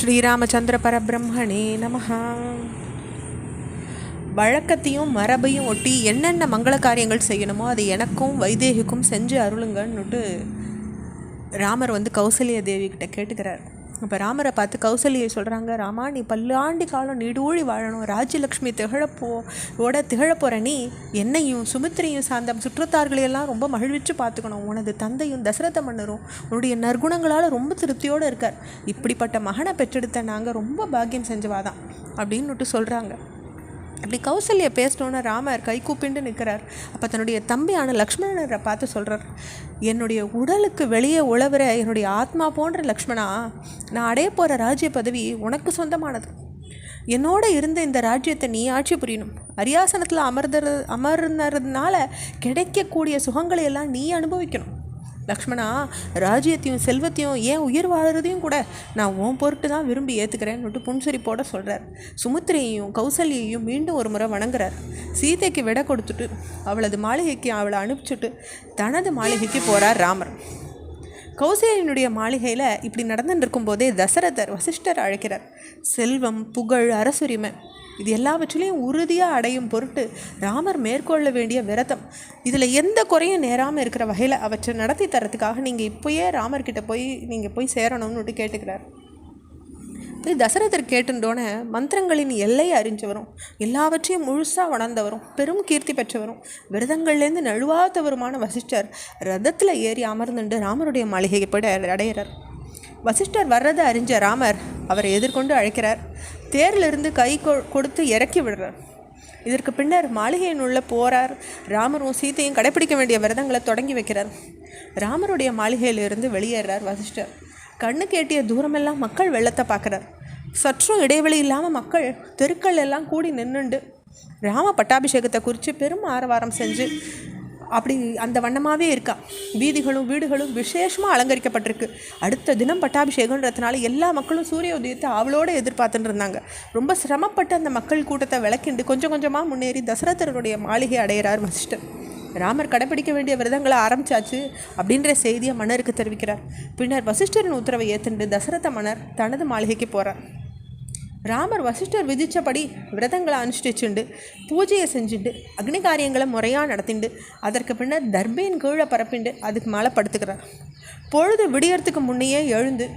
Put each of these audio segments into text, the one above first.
ஸ்ரீராமச்சந்திர பரபிரம்மணே நமஹ. வழக்கத்தையும் மரபையும் ஒட்டி என்னென்ன மங்கள காரியங்கள் செய்யணுமோ அது எனக்கும் வைதேகிக்கும் செஞ்சு அருளுங்கன்னுட்டு ராமர் கௌசல்யா தேவி கிட்ட கேட்டுக்கிறார். இப்போ ராமரை பார்த்து கௌசல்யை சொல்கிறாங்க, ராமா நீ பல்லாண்டி காலம் நீடூழி வாழணும், ராஜ்யலக்ஷ்மி திகழப்போகிற நீ என்னையும் சுமித்திரையும் சார்ந்த சுற்றத்தார்களையெல்லாம் ரொம்ப மகிழ்விச்சு பார்த்துக்கணும். உனது தந்தையும் தசரத மன்னரும் உன்னுடைய நற்குணங்களால் ரொம்ப திருப்தியோடு இருக்கார். இப்படிப்பட்ட மகனை பெற்றெடுத்த நாங்கள் ரொம்ப பாக்கியம் செஞ்சவாதான் அப்படின்னுட்டு சொல்கிறாங்க. அப்படி கௌசல்யா பேசணுன்னு ராமர் கை கூப்பிண்டு நிற்கிறார். அப்போ தன்னுடைய தம்பியான லக்ஷ்மணரை பார்த்து சொல்கிறார், என்னுடைய உடலுக்கு வெளியே உழவுற என்னுடைய ஆத்மா போன்ற லக்ஷ்மணா, நான் அடைய போகிற ராஜ்ய பதவி உனக்கு சொந்தமானது. என்னோட இருந்த இந்த ராஜ்யத்தை நீ ஆட்சி புரியணும். அரியாசனத்தில் அமர்ந்ததுனால கிடைக்கக்கூடிய சுகங்களை எல்லாம் நீ அனுபவிக்கணும். லக்ஷ்மணா, ராஜ்யத்தையும் செல்வத்தையும் ஏன் உயிர் வாழறதையும் கூட நான் உன் பொருட்டு தான் விரும்பி ஏற்றுக்கிறேன்னுட்டு புன்சிரிப்போட சொல்கிறார். சுமித்திரையையும் கௌசல்யையும் மீண்டும் ஒரு முறை வணங்குறார். சீதைக்கு விடை கொடுத்துட்டு அவளது மாளிகைக்கு அவளை அனுப்பிச்சுட்டு தனது மாளிகைக்கு போகிறார் ராமர். கௌசல்யனுடைய மாளிகையில் இப்படி நடந்துட்டு இருக்கும்போதே தசரதர் வசிஷ்டர் அழைக்கிறார். செல்வம், புகழ், அரசுரிமை இது எல்லாவற்றிலையும் உறுதியாக அடையும் பொருட்டு ராமர் மேற்கொள்ள வேண்டிய விரதம், இதில் எந்த குறையும் நேராமல் இருக்கிற வகையில் அவற்றை நடத்தி தரத்துக்காக நீங்கள் இப்போயே ராமர்கிட்ட போய் சேரணும்னு கேட்டுக்கிறார். தசரதர் கேட்டுட்டோன்னே மந்திரங்களின் எல்லையை அறிஞ்சவரும் எல்லாவற்றையும் முழுசாக உணர்ந்தவரும் பெரும் கீர்த்தி பெற்றவரும் விரதங்கள்லேருந்து நழுவாதவருமான வசிஷ்டர் ரதத்தில் ஏறி அமர்ந்துட்டு ராமருடைய மாளிகையை போய் அடையிறார். வசிஷ்டர் வர்றதை அறிஞ்ச ராமர் அவரை எதிர்கொண்டு அழைக்கிறார். தேரிலிருந்து கை கொடுத்து இறக்கி விடுறார். இதற்கு பின்னர் மாளிகையின் உள்ள போகிறார். ராமரும் சீதையும் கடைப்பிடிக்க வேண்டிய விரதங்களை தொடங்கி வைக்கிறார். ராமருடைய மாளிகையிலிருந்து வெளியேறார் வசிஷ்டர். கண்ணு கேட்டிய தூரமெல்லாம் மக்கள் வெள்ளத்தை பார்க்குறார். சற்றும் இடைவெளி இல்லாமல் மக்கள் தெருக்கள் எல்லாம் கூடி நின்றுண்டு ராம பட்டாபிஷேகத்தை குறித்து பெரும் ஆரவாரம் செஞ்சு அப்படி அந்த வண்ணமாகவே இருக்கா. வீதிகளும் வீடுகளும் விசேஷமாக அலங்கரிக்கப்பட்டிருக்கு. அடுத்த தினம் பட்டாபிஷேகன்றதுனால எல்லா மக்களும் சூரிய உதயத்தை அவளோடு எதிர்பார்த்துட்டு இருந்தாங்க. ரொம்ப சிரமப்பட்டு அந்த மக்கள் கூட்டத்தை விளக்கிண்டு கொஞ்சம் கொஞ்சமாக முன்னேறி தசரதருடைய மாளிகை அடைகிறார் வசிஷ்டர். ராமர் கடைப்பிடிக்க வேண்டிய விரதங்களை ஆரம்பிச்சாச்சு அப்படின்ற செய்தியை மன்னருக்கு தெரிவிக்கிறார். பின்னர் வசிஷ்டரின் உத்தரவை ஏற்றுண்டு தசரத மன்னர் தனது மாளிகைக்கு போகிறார். ராமர் வசிஷ்டர் விதித்தபடி விரதங்களை அனுஷ்டிச்சுண்டு பூஜையை செஞ்சுட்டு அக்னி காரியங்களை முறையாக நடத்திண்டு அதற்கு பின்னர் தர்பையின் கீழே பரப்பிண்டு அதுக்கு மேலே படுத்துக்கிறார். பொழுது விடியறதுக்கு முன்னையே எழுந்து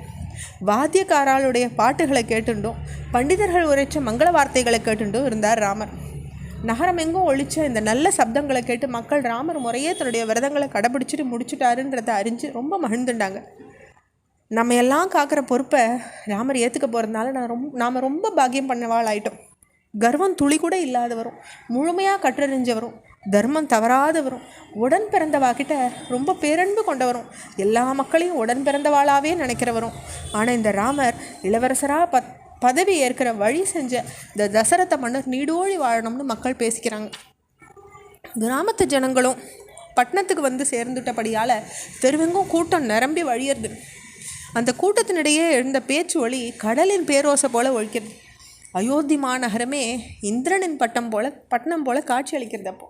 வாத்தியக்காராளுடைய பாட்டுகளை கேட்டுண்டோம் பண்டிதர்கள் உரைச்ச மங்கள வார்த்தைகளை கேட்டுண்டும் இருந்தார் ராமர். நகரம் எங்கும் ஒழிச்ச இந்த நல்ல சப்தங்களை கேட்டு மக்கள் ராமர் முறையே தன்னுடைய விரதங்களை கடைப்பிடிச்சிட்டு முடிச்சுட்டாருன்றதை அறிஞ்சு ரொம்ப மகிழ்ந்துட்டாங்க. நம்ம எல்லாம் காக்கிற பொறுப்பை ராமர் ஏற்றுக்க போகிறதுனால நாம் ரொம்ப பாக்கியம் பண்ணவாள் ஆயிட்டோம். கர்வம் துளி கூட இல்லாதவரும் முழுமையாக கற்றறிஞ்சவரும் தர்மம் தவறாதவரும் உடன் பிறந்தவாக்கிட்ட ரொம்ப பேரன்பு கொண்டவரும் எல்லா மக்களையும் உடன் பிறந்தவாளாகவே நினைக்கிறவரும் ஆனால் இந்த ராமர் இளவரசராக பதவி ஏற்கிற வழி செஞ்ச இந்த தசரத மன்னர் நீடோழி வாழணும்னு மக்கள் பேசிக்கிறாங்க. கிராமத்து ஜனங்களும் பட்டணத்துக்கு சேர்ந்துட்டபடியால் தெருவெங்கும் கூட்டம் நிரம்பி வழியிறது. அந்த கூட்டத்தினிடையே எழுந்த பேச்சு ஒளி கடலின் பேரோசை போல ஒழிக்கிறது. அயோத்தி மாநகரமே இந்திரனின் பட்டணம் போல காட்சி அளிக்கிறது. அப்போ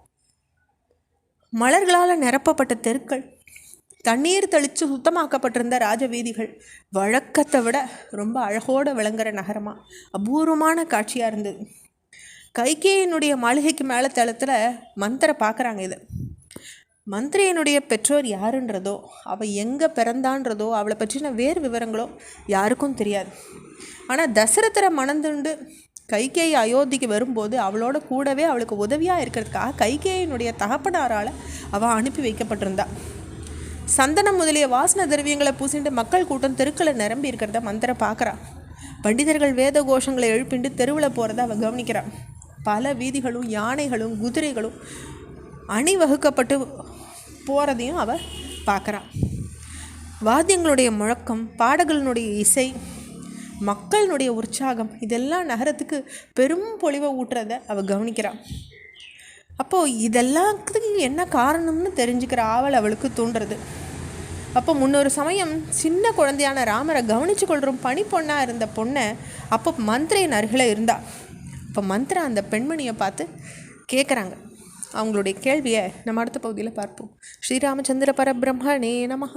மலர்களால் நிரப்பப்பட்ட தெருக்கள், தண்ணீர் தெளித்து சுத்தமாக்கப்பட்டிருந்த ராஜவீதிகள் வழக்கத்தை விட ரொம்ப அழகோடு விளங்குற நகரமாக அபூர்வமான காட்சியாக இருந்தது. கைகேயினுடைய மாளிகைக்கு மேலே தளத்தில் மந்திரை பார்க்குறாங்க. இதை மந்திரியனுடைய பெற்றோர் யாருன்றதோ அவள் எங்கே பிறந்தான்றதோ அவளை பற்றின வேறு விவரங்களோ யாருக்கும் தெரியாது. ஆனால் தசரதரை மணந்துண்டு கைகேயி அயோத்திக்கு வரும்போது அவளோட கூடவே அவளுக்கு உதவியாக இருக்கிறதுக்காக கைகேயினுடைய தகப்பனாரால் அவள் அனுப்பி வைக்கப்பட்டிருந்தா. சந்தனம் முதலிய வாசன திரவியங்களை பூசிண்டு மக்கள் கூட்டம் தெருக்களை நிரம்பி இருக்கிறத மந்திரை பார்க்குறான். பண்டிதர்கள் வேத கோஷங்களை எழுப்பிண்டு தெருவில் போகிறத அவள் கவனிக்கிறான். பல வீதிகளும் யானைகளும் குதிரைகளும் அணிவகுக்கப்பட்டு போகிறதையும் அவள் பார்க்குறான். வாத்தியங்களுடைய முழக்கம், பாடல்களினுடைய இசை, மக்களினுடைய உற்சாகம் இதெல்லாம் நகரத்துக்கு பெரும் பொலிவை ஊட்டுறதை அவள் கவனிக்கிறான். அப்போது இதெல்லாத்துக்கு என்ன காரணம்னு தெரிஞ்சுக்கிற ஆவல் அவளுக்கு தூண்டுறது. அப்போ முன்னொரு சமயம் சின்ன குழந்தையான ராமரை கவனித்து கொள்கிற பனி பொண்ணாக இருந்த பொண்ணை அப்போ மந்திரியின் அருகில் இருந்தா. அப்போ மந்திரி அந்த பெண்மணியை பார்த்து கேட்குறாங்க. அவங்களுடைய கேள்வியை நம்ம அடுத்த பகுதியில் பார்ப்போம். ஸ்ரீராமச்சந்திர பரபிரம்மணே நமஹ.